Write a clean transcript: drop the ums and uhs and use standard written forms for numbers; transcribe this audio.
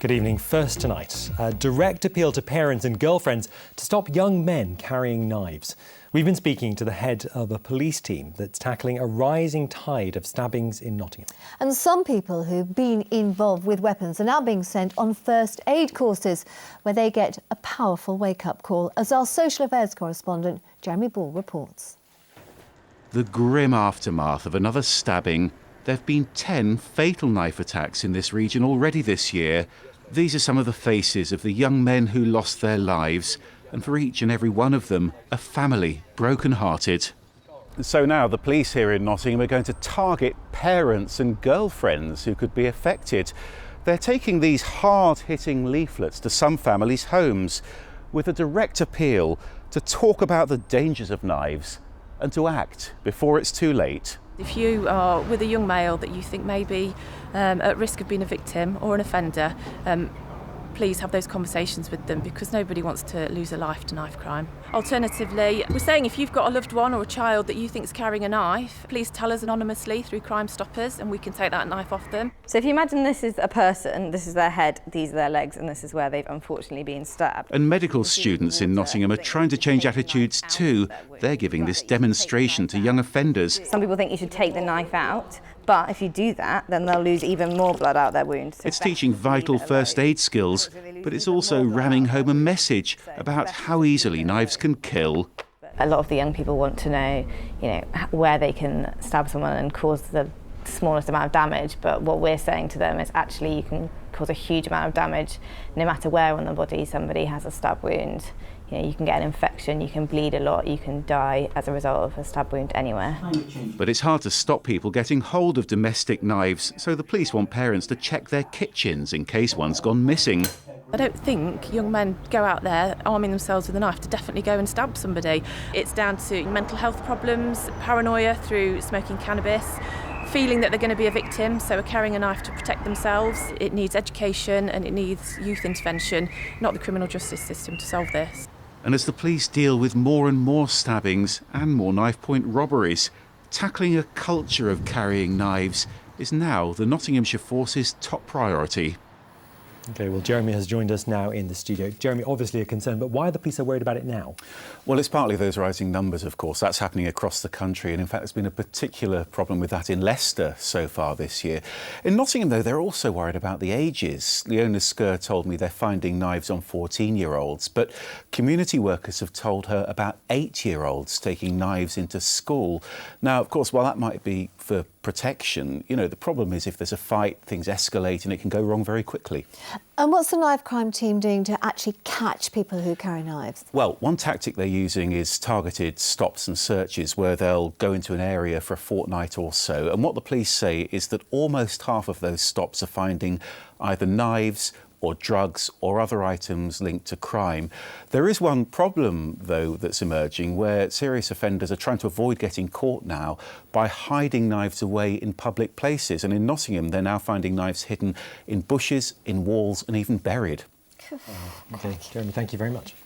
Good evening. First tonight, a direct appeal to parents and girlfriends to stop young men carrying knives. We've been speaking to the head of a police team that's tackling a rising tide of stabbings in Nottingham. And some people who've been involved with weapons are now being sent on first aid courses where they get a powerful wake-up call, as our social affairs correspondent Jeremy Ball reports. The grim aftermath of another stabbing. There have been 10 fatal knife attacks in this region already this year. These are some of the faces of the young men who lost their lives, and for each and every one of them, a family broken-hearted. So now the police here in Nottingham are going to target parents and girlfriends who could be affected. They're taking these hard-hitting leaflets to some families' homes with a direct appeal to talk about the dangers of knives and to act before it's too late. If you are with a young male that you think may be at risk of being a victim or an offender, please have those conversations with them, because nobody wants to lose a life to knife crime. Alternatively, we're saying if you've got a loved one or a child that you think is carrying a knife, please tell us anonymously through Crime Stoppers and we can take that knife off them. So if you imagine this is a person, this is their head, these are their legs, and this is where they've unfortunately been stabbed. And medical students in Nottingham are trying to change attitudes too. They're giving this demonstration to young offenders. Some people think you should take the knife out, but if you do that, then they'll lose even more blood out their wounds. It's teaching vital first aid skills, but it's also ramming home a message about how easily knives can kill. A lot of the young people want to know, where they can stab someone and cause the smallest amount of damage, but what we're saying to them is actually you can cause a huge amount of damage no matter where on the body somebody has a stab wound. You can get an infection, you can bleed a lot, you can die as a result of a stab wound anywhere. But it's hard to stop people getting hold of domestic knives, so the police want parents to check their kitchens in case one's gone missing. I don't think young men go out there arming themselves with a knife to definitely go and stab somebody. It's down to mental health problems, paranoia through smoking cannabis, feeling that they're going to be a victim, so are carrying a knife to protect themselves. It needs education and it needs youth intervention, not the criminal justice system, to solve this. And as the police deal with more and more stabbings and more knife-point robberies, tackling a culture of carrying knives is now the Nottinghamshire Force's top priority. OK, well, Jeremy has joined us now in the studio. Jeremy, obviously a concern, but why are the police so worried about it now? Well, it's partly those rising numbers, of course. That's happening across the country, and in fact there's been a particular problem with that in Leicester so far this year. In Nottingham, though, they're also worried about the ages. Leona Skur told me they're finding knives on 14-year-olds, but community workers have told her about 8-year-olds taking knives into school. Now, of course, while that might be for protection, the problem is if there's a fight, things escalate and it can go wrong very quickly. And what's the knife crime team doing to actually catch people who carry knives? Well, one tactic they're using is targeted stops and searches, where they'll go into an area for a fortnight or so. And what the police say is that almost half of those stops are finding either knives or drugs or other items linked to crime. There is one problem, though, that's emerging, where serious offenders are trying to avoid getting caught now by hiding knives away in public places. And in Nottingham, they're now finding knives hidden in bushes, in walls and even buried. OK, Jeremy, thank you very much.